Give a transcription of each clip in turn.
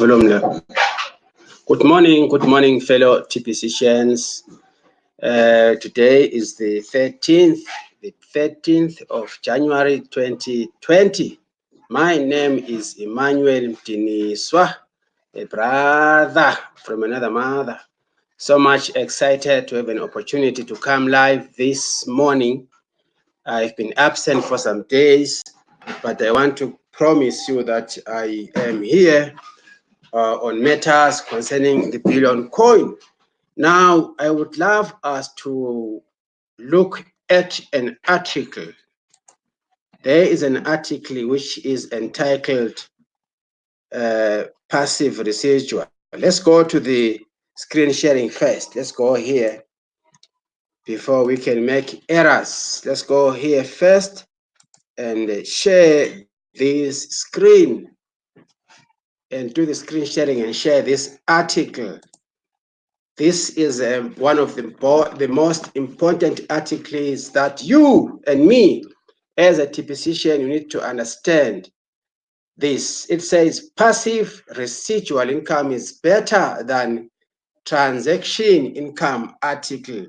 Good morning, fellow TPCians. Today is the 13th of January 2020. My name is Emmanuel Mtiniswa, a brother from another mother. So much excited to have an opportunity to come live this morning. I've been absent for some days, but I want to promise you that I am here on matters concerning the billion coin. Now, I would love us to look at an article. There is an article which is entitled Passive Residual. Let's go to the screen sharing first. Let's go here before we can make errors. Let's go here first and share this screen and do the screen sharing and share this article. This is one of the most important articles that you and me as a TPCian, you need to understand this. It says passive residual income is better than transaction income article.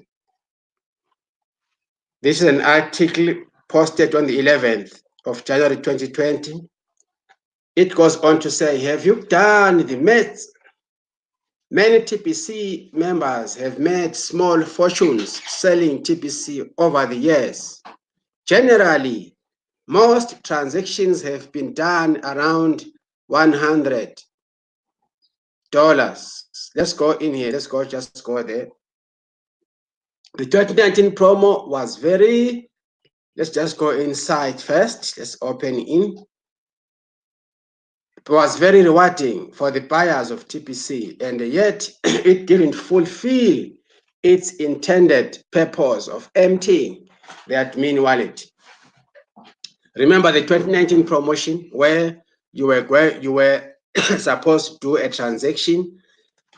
This is an article posted on the 11th of January 2020. It goes on to say, have you done the maths? Many TPC members have made small fortunes selling TPC over the years. Generally, most transactions have been done around $100. Let's go in here. Just go there. The 2019 promo was let's just go inside first. Let's open in. It was very rewarding for the buyers of TPC, and yet it didn't fulfill its intended purpose of emptying the admin wallet. Remember the 2019 promotion where you were supposed to do a transaction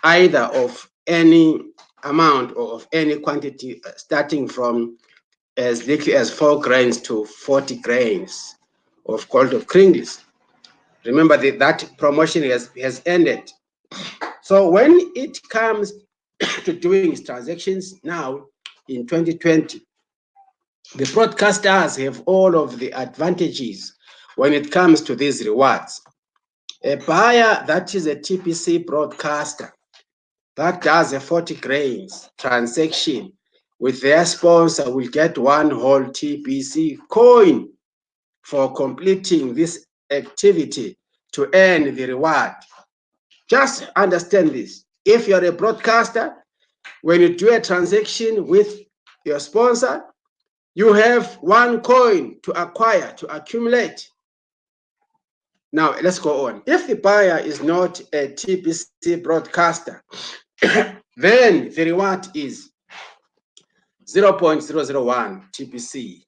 either of any amount or of any quantity starting from as little as 4 grains to 40 grains of gold of Kringles. Remember that promotion has ended. So when it comes to doing transactions now in 2020, the broadcasters have all of the advantages when it comes to these rewards. A buyer that is a TPC broadcaster that does a 40 grains transaction with their sponsor will get one whole TPC coin for completing this activity to earn the reward. Just understand this. If you're a broadcaster, when you do a transaction with your sponsor, you have one coin to acquire, to accumulate. Now, let's go on. If the buyer is not a TPC broadcaster, then the reward is 0.001 TPC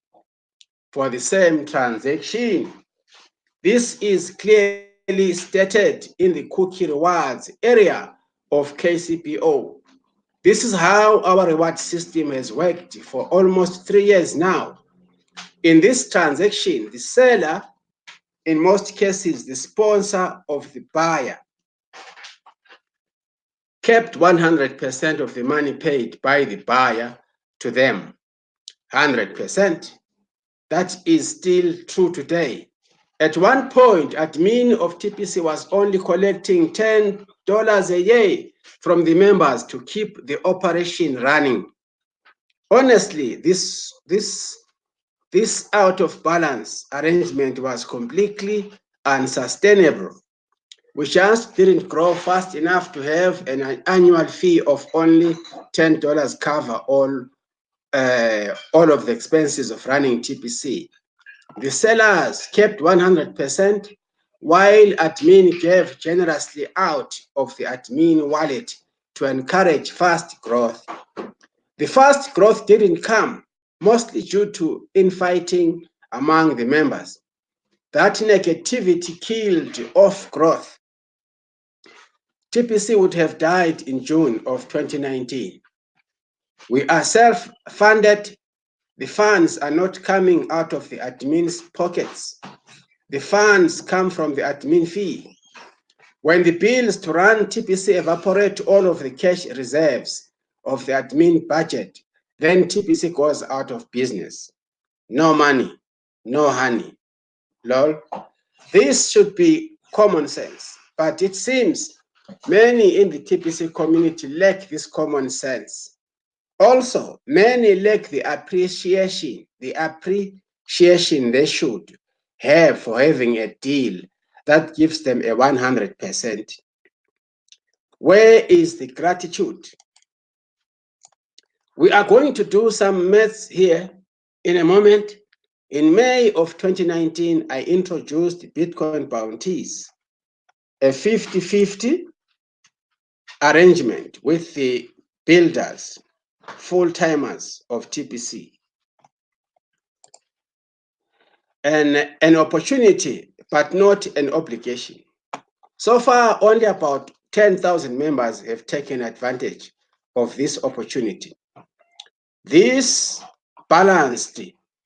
for the same transaction. This is clearly stated in the cookie rewards area of KCPO. This is how our reward system has worked for almost 3 years now. In this transaction, the seller, in most cases, the sponsor of the buyer, kept 100% of the money paid by the buyer to them. 100%. That is still true today. At one point, admin of TPC was only collecting $10 a year from the members to keep the operation running. Honestly, this out of balance arrangement was completely unsustainable. We just didn't grow fast enough to have an annual fee of only $10 cover all of the expenses of running TPC. The sellers kept 100%, while admin gave generously out of the admin wallet to encourage fast growth. The fast growth didn't come, mostly due to infighting among the members. That negativity killed off growth. TPC would have died in June of 2019. We are self-funded. The funds are not coming out of the admin's pockets. The funds come from the admin fee. When the bills to run TPC evaporate all of the cash reserves of the admin budget, then TPC goes out of business. No money, no honey. Lol. This should be common sense, but it seems many in the TPC community lack this common sense. Also, many lack the appreciation they should have for having a deal that gives them a 100%. Where is the gratitude? We are going to do some maths here in a moment. In May of 2019, I introduced Bitcoin bounties, a 50-50 arrangement with the builders, full-timers of TPC. An opportunity, but not an obligation. So far, only about 10,000 members have taken advantage of this opportunity. This balanced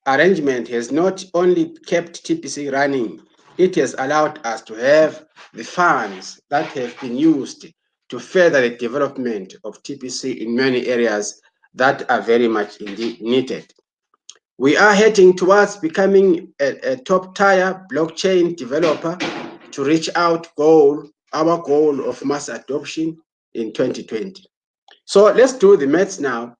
arrangement has not only kept TPC running, it has allowed us to have the funds that have been used to further the development of TPC in many areas that are very much indeed needed. We are heading towards becoming a top-tier blockchain developer to reach our goal of mass adoption in 2020. So let's do the maths now.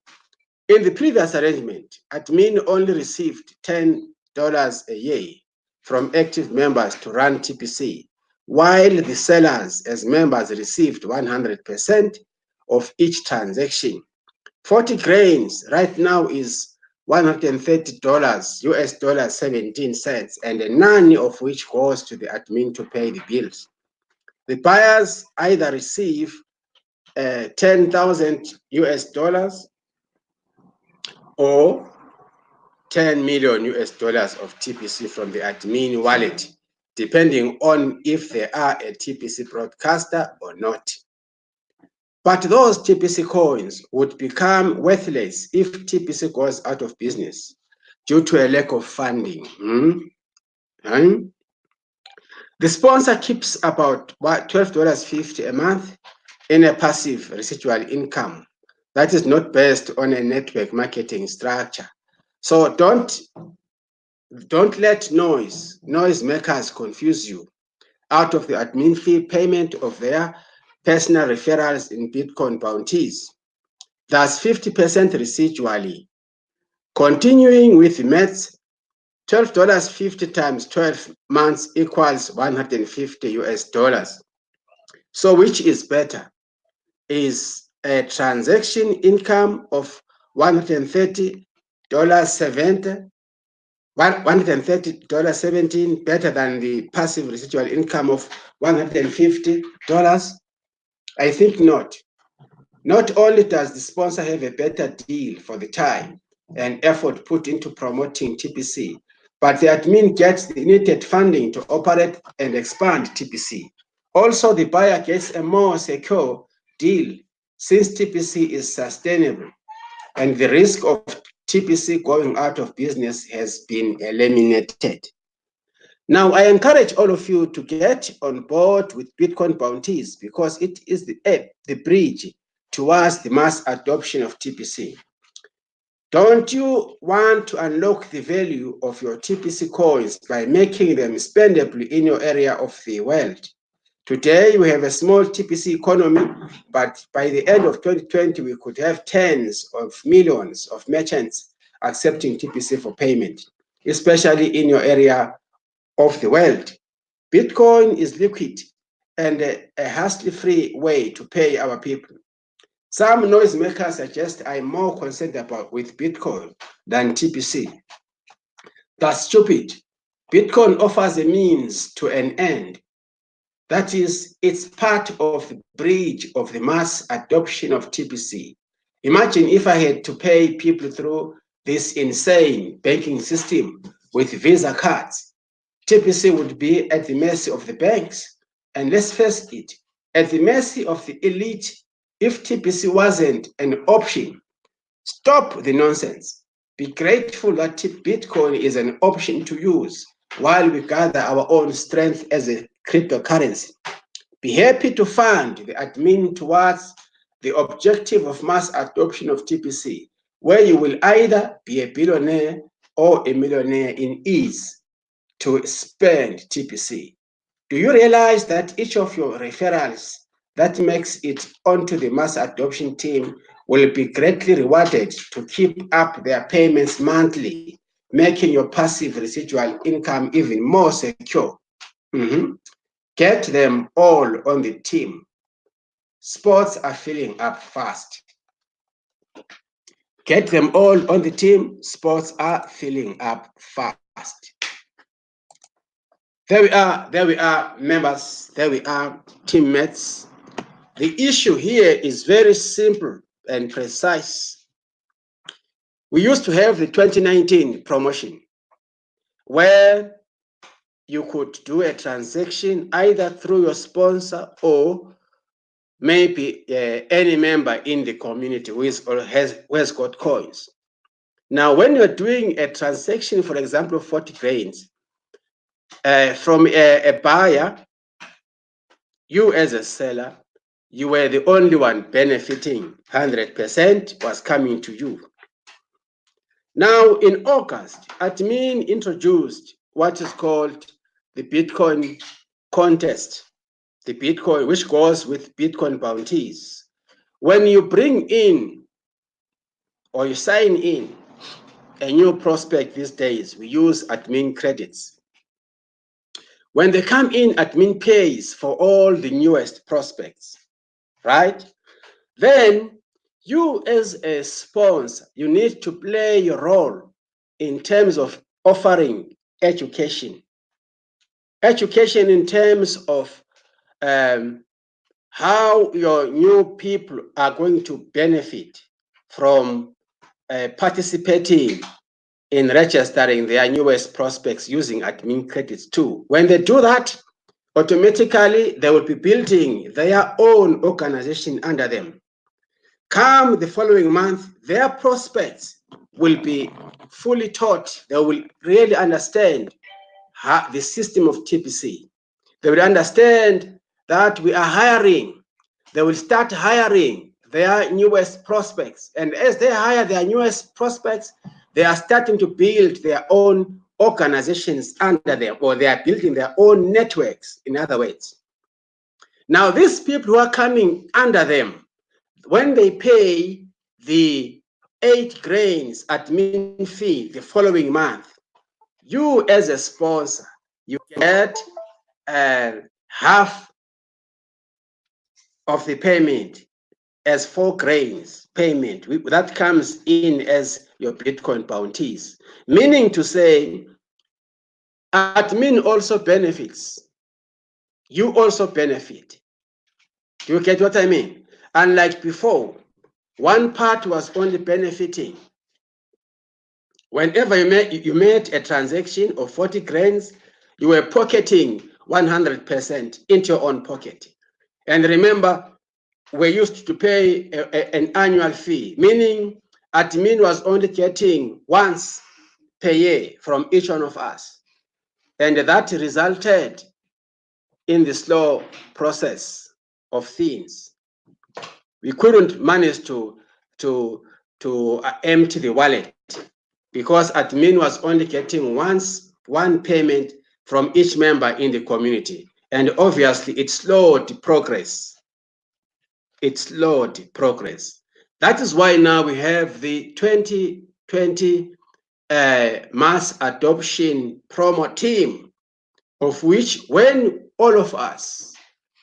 In the previous arrangement, admin only received $10 a year from active members to run TPC, while the sellers as members received 100% of each transaction. 40 grains right now is $130 US dollars 17 cents, and none of which goes to the admin to pay the bills. The buyers either receive 10,000 US dollars or 10 million US dollars of TPC from the admin wallet, depending on if they are a TPC broadcaster or not. But those TPC coins would become worthless if TPC goes out of business due to a lack of funding. The sponsor keeps about $12.50 a month in a passive residual income that is not based on a network marketing structure. So don't let noise makers confuse you out of the admin fee payment of their personal referrals in Bitcoin bounties. That's 50% residually. Continuing with the maths, $12.50 times 12 months equals 150 US dollars. So which is better? Is a transaction income of $130.17 better than the passive residual income of $150? I think not. Not only does the sponsor have a better deal for the time and effort put into promoting TPC, but the admin gets the needed funding to operate and expand TPC. Also, the buyer gets a more secure deal since TPC is sustainable and the risk of TPC going out of business has been eliminated. Now, I encourage all of you to get on board with Bitcoin bounties because it is the bridge towards the mass adoption of TPC. Don't you want to unlock the value of your TPC coins by making them spendable in your area of the world? Today, we have a small TPC economy, but by the end of 2020, we could have tens of millions of merchants accepting TPC for payment, especially in your area of the world. Bitcoin is liquid and a hassle-free way to pay our people. Some noisemakers suggest I'm more concerned with Bitcoin than TPC. That's stupid. Bitcoin offers a means to an end. That is, it's part of the bridge of the mass adoption of TPC. Imagine if I had to pay people through this insane banking system with Visa cards. TPC would be at the mercy of the banks, and let's face it, at the mercy of the elite if TPC wasn't an option. Stop the nonsense. Be grateful that Bitcoin is an option to use while we gather our own strength as a cryptocurrency. Be happy to fund the admin towards the objective of mass adoption of TPC, where you will either be a billionaire or a millionaire in ease to spend TPC. Do you realize that each of your referrals that makes it onto the mass adoption team will be greatly rewarded to keep up their payments monthly, making your passive residual income even more secure? Get them all on the team. Sports are filling up fast. Get them all on the team. Sports are filling up fast. There we are, members. There we are, teammates. The issue here is very simple and precise. We used to have the 2019 promotion where you could do a transaction either through your sponsor or maybe any member in the community who has got coins. Now, when you're doing a transaction, for example, 40 grains, from a buyer, you as a seller, you were the only one benefiting. 100% was coming to you. Now, in August, admin introduced what is called the Bitcoin contest, the Bitcoin, which goes with Bitcoin bounties. When you bring in or you sign in a new prospect these days, we use admin credits. When they come in, admin pays for all the newest prospects, right? Then you as a sponsor, you need to play your role in terms of offering education. Education in terms of how your new people are going to benefit from participating in registering their newest prospects using admin credits too. When they do that, automatically they will be building their own organization under them. Come the following month, their prospects will be fully taught. They will really understand the system of TPC. They will understand that we are hiring. They will start hiring their newest prospects. And as they hire their newest prospects, they are starting to build their own organizations under them, or they are building their own networks, in other words. Now, these people who are coming under them, when they pay the 8 grains admin fee the following month, you as a sponsor, you get half of the payment as 4 grains payment. That comes in as your Bitcoin bounties. Meaning to say, admin also benefits. You also benefit. Do you get what I mean? Unlike before, one part was only benefiting. Whenever you made a transaction of 40 grains, you were pocketing 100% into your own pocket. And remember, we used to pay an annual fee, meaning admin was only getting once per year from each one of us. And that resulted in the slow process of things. We couldn't manage to empty the wallet because admin was only getting one payment from each member in the community. And obviously it slowed progress. It slowed progress. That is why now we have the 2020 mass adoption promo team, of which when all of us,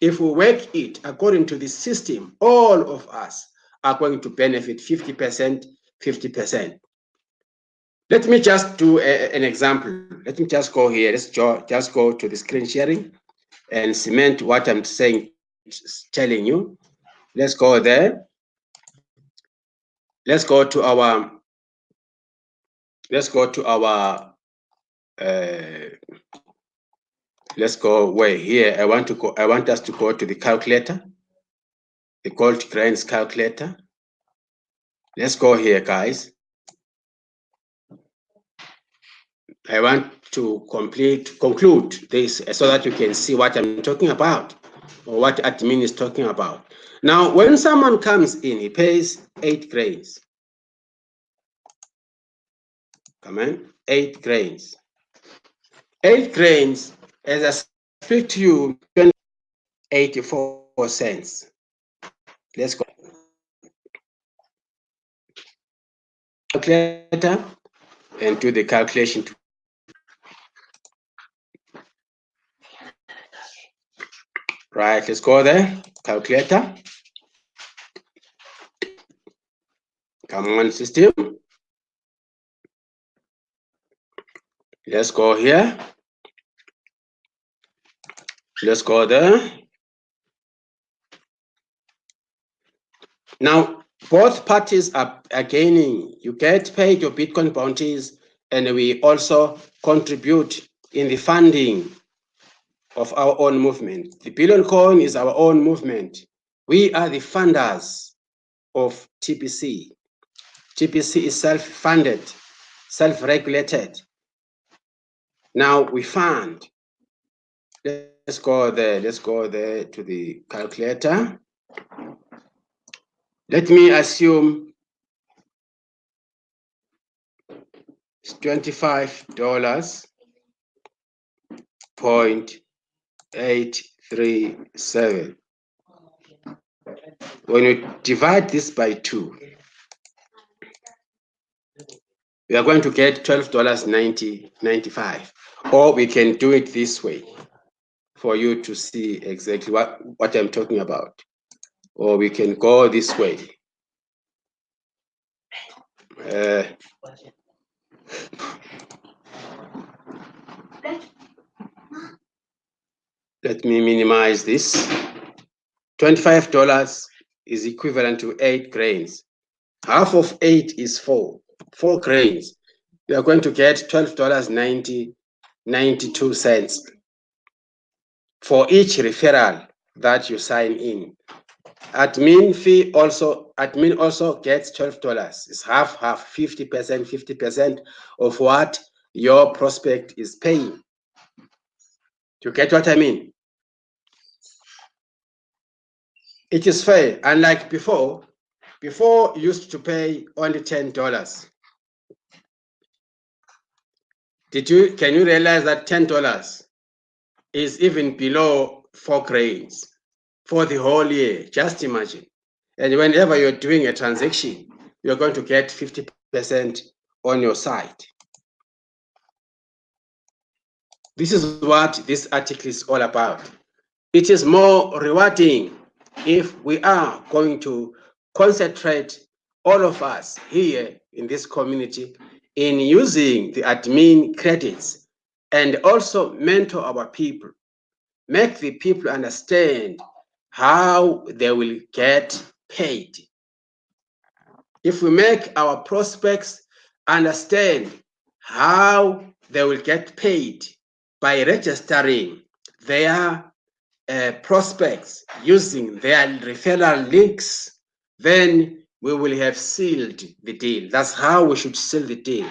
if we work it according to the system, all of us are going to benefit 50%, 50%. Let me just do an example. Let me just go here. Let's just go to the screen sharing and cement what I'm saying, telling you. Let's go there. Let's go to our let's go way here. I want us to go to the calculator, the gold grains calculator. Let's go here, guys. I want to conclude this so that you can see what I'm talking about. or what admin is talking about. Now, when someone comes in, he pays 8 grains. Come on, 8 grains. 8 grains, as I speak to you, 84 cents. Let's go. Calculator and do the calculation. Right, let's go there. Calculator. Come on, system. Let's go here. Let's go there. Now, both parties are gaining. You get paid your Bitcoin bounties, and we also contribute in the funding of our own movement. The Billion Coin is our own movement. We are the funders of TPC. TPC is self-funded, self-regulated. Now we fund. Let's go there. Let's go there to the calculator. Let me assume it's $25.837. When you divide this by 2, we are going to get $12.95. Or we can do it this way for you to see exactly what I'm talking about. Or we can go this way. Let me minimize this. $25 is equivalent to 8 grains. Half of 8 is 4 grains. You are going to get $12.92 for each referral that you sign in. Admin also gets $12. It's half, 50% of what your prospect is paying. You get what I mean? It is fair. Unlike before you used to pay only $10. Can you realize that $10 is even below 4 grains for the whole year? Just imagine. And whenever you're doing a transaction, you're going to get 50% on your side. This is what this article is all about. It is more rewarding if we are going to concentrate, all of us here in this community, in using the admin credits and also mentor our people, make the people understand how they will get paid. If we make our prospects understand how they will get paid by registering their prospects using their referral links, then we will have sealed the deal. That's how we should seal the deal.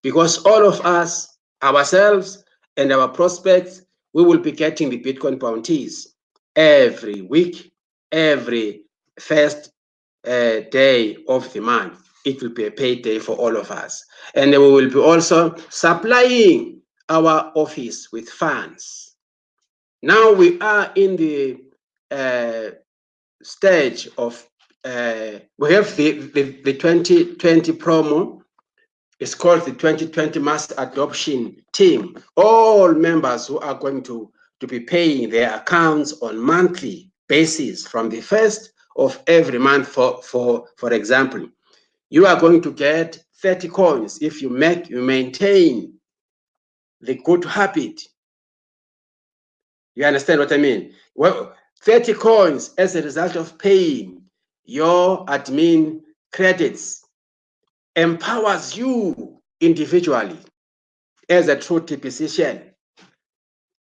Because all of us, ourselves and our prospects, we will be getting the Bitcoin bounties every week, every first day of the month. It will be a payday for all of us. And we will be also supplying our office with funds. Now we are in the stage of, we have the 2020 promo. It's called the 2020 Mass Adoption Team. All members who are going to be paying their accounts on monthly basis from the first of every month. For example, you are going to get 30 coins if you maintain the good habit. You understand what I mean? Well, 30 coins as a result of paying your admin credits empowers you individually as a true TPC.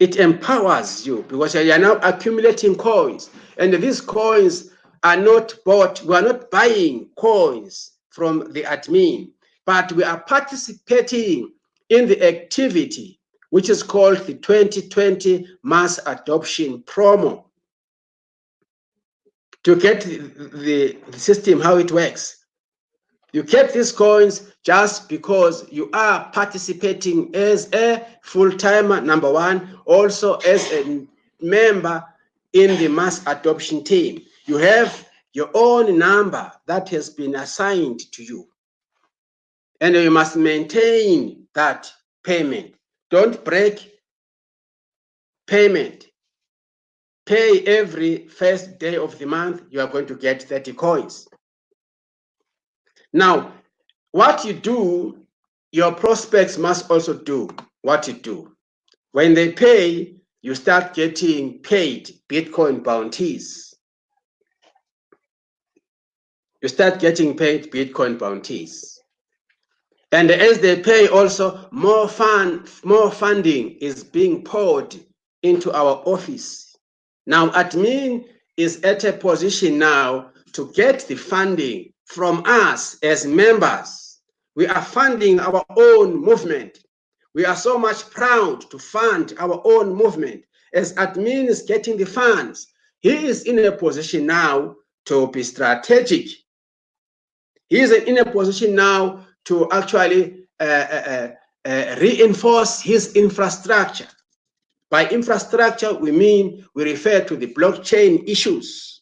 It empowers you because you are now accumulating coins, and these coins are not bought. We are not buying coins from the admin, but we are participating in the activity which is called the 2020 Mass Adoption Promo. to get the system, how it works. You get these coins just because you are participating as a full-timer, number one, also as a member in the mass adoption team. You have your own number that has been assigned to you. And you must maintain that payment. Don't break payment. Pay every first day of the month, you are going to get 30 coins. Now, what you do, your prospects must also do what you do. When they pay, you start getting paid Bitcoin bounties. You start getting paid Bitcoin bounties. And as they pay also, more funding is being poured into our office. Now, admin is at a position now to get the funding from us as members. We are funding our own movement. We are so much proud to fund our own movement. As admin is getting the funds, he is in a position now to be strategic. He is in a position now to actually reinforce his infrastructure. By infrastructure, we refer to the blockchain issues.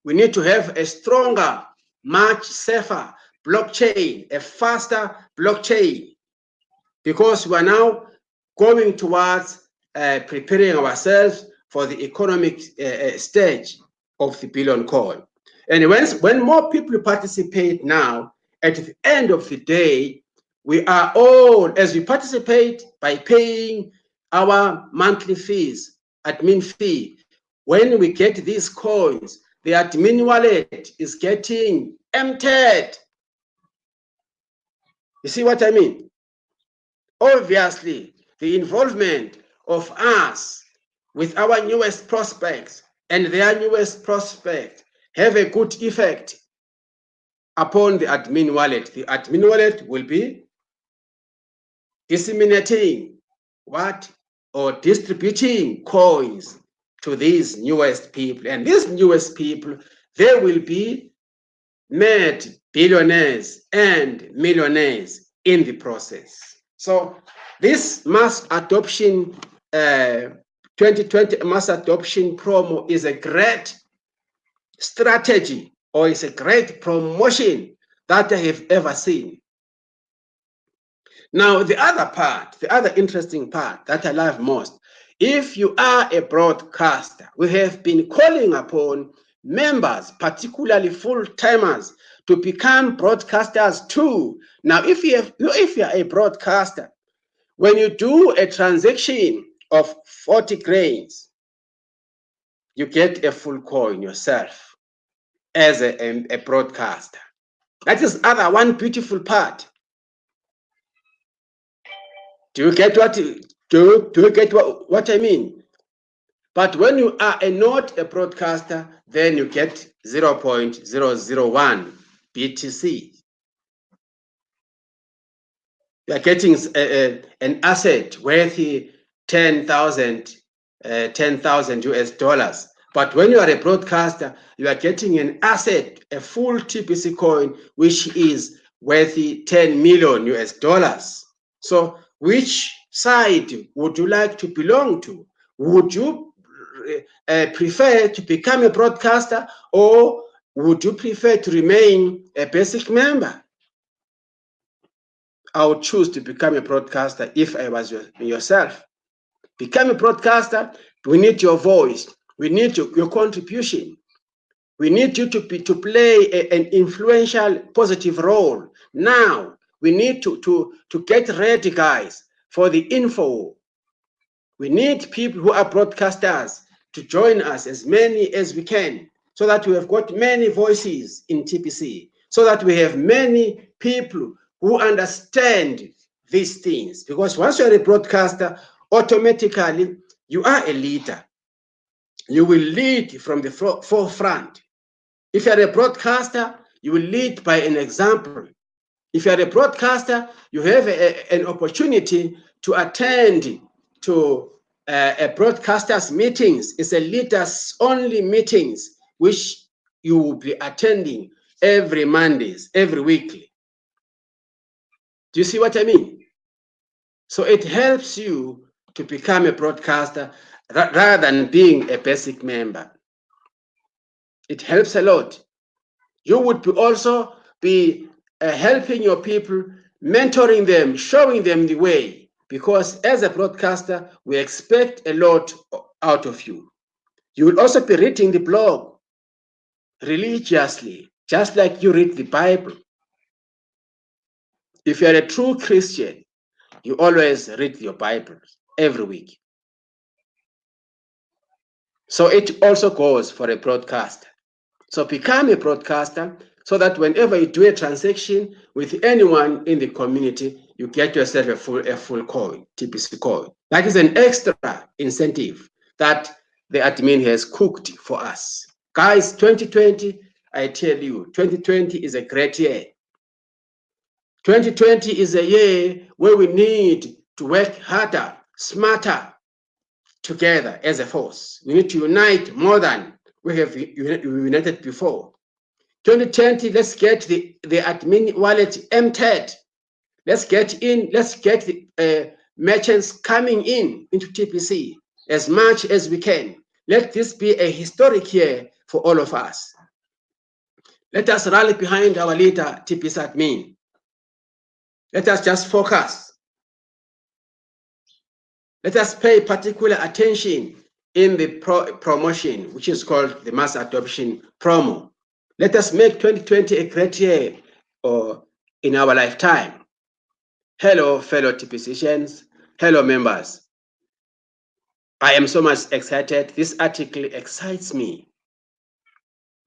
We need to have a stronger, much safer blockchain, a faster blockchain, because we are now going towards preparing ourselves for the economic stage of the billion coin. And when more people participate now, at the end of the day, we are all, as we participate by paying our monthly fees, admin fee, when we get these coins, the admin wallet is getting emptied. You see what I mean? Obviously, the involvement of us with our newest prospects and their newest prospect have a good effect upon the admin wallet. The admin wallet will be disseminating what or distributing coins to these newest people. And these newest people, they will be made billionaires and millionaires in the process. So this mass adoption 2020 mass adoption promo is a great strategy, or is a great promotion that I have ever seen. Now, the other interesting part that I love most, if you are a broadcaster, we have been calling upon members, particularly full-timers, to become broadcasters too. Now, if you're a broadcaster, when you do a transaction of 40 grains, you get a full coin yourself as a broadcaster. That is one beautiful part. Do you get what I mean? But when you are not a broadcaster, then you get 0.001 BTC. You are getting an asset worth 10,000 US dollars. But when you are a broadcaster, you are getting an asset, a full TPC coin, which is worth 10 million US dollars. So which side would you like to belong to? Would you prefer to become a broadcaster, or would you prefer to remain a basic member? I would choose to become a broadcaster if I was yourself. Become a broadcaster. We need your voice. We need your contribution. We need you to play an influential, positive role. Now, we need to get ready, guys, for the info. We need people who are broadcasters to join us, as many as we can, so that we have got many voices in TPC, so that we have many people who understand these things. Because once you're a broadcaster, automatically you are a leader. You will lead from the forefront. If you're a broadcaster, you will lead by an example. If you're a broadcaster, you have an opportunity to attend to a broadcaster's meetings. It's a leaders only meetings, which you will be attending every Mondays, every weekly. Do you see what I mean? So it helps you to become a broadcaster rather than being a basic member. It helps a lot. You would also be helping your people, mentoring them, showing them the way, because as a broadcaster, we expect a lot out of you. You will also be reading the blog religiously, just like you read the Bible. If you're a true Christian, you always read your Bible every week. So it also goes for a broadcaster. So become a broadcaster so that whenever you do a transaction with anyone in the community, you get yourself a full coin, TPC coin. That is an extra incentive that the admin has cooked for us. Guys, 2020, I tell you, 2020 is a great year. 2020 is a year where we need to work harder, smarter, together as a force. We need to unite more than we have united before. 2020, let's get the admin wallet emptied. Let's get the merchants coming into TPC as much as we can. Let this be a historic year for all of us. Let us rally behind our leader, TPC admin. Let us just focus. Let us pay particular attention in the promotion, which is called the mass adoption promo. Let us make 2020 a great year in our lifetime. Hello, fellow TPCians. Hello, members. I am so much excited. This article excites me.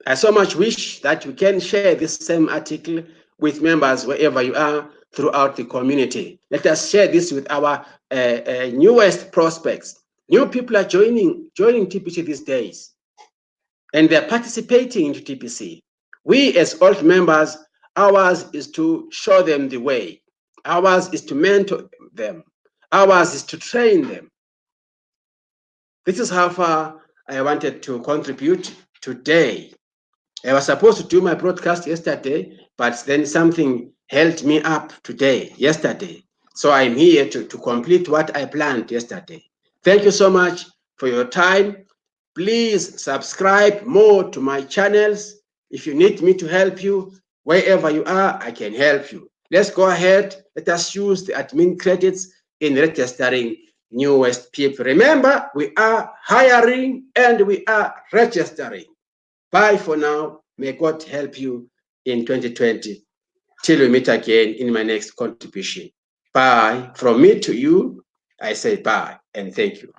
I so much wish that we can share this same article with members wherever you are throughout the community. Let us share this with our newest prospects. New people are joining TPC these days, and they're participating into TPC. We as old members, ours is to show them the way. Ours is to mentor them. Ours is to train them. This is how far I wanted to contribute today. I was supposed to do my broadcast yesterday, but then something held me up yesterday. So I'm here to complete what I planned yesterday. Thank you so much for your time. Please subscribe more to my channels. If you need me to help you, wherever you are, I can help you. Let's go ahead. Let us use the admin credits in registering newest people. Remember, we are hiring and we are registering. Bye for now. May God help you in 2020. Till we meet again in my next contribution. Bye. From me to you, I say bye and thank you.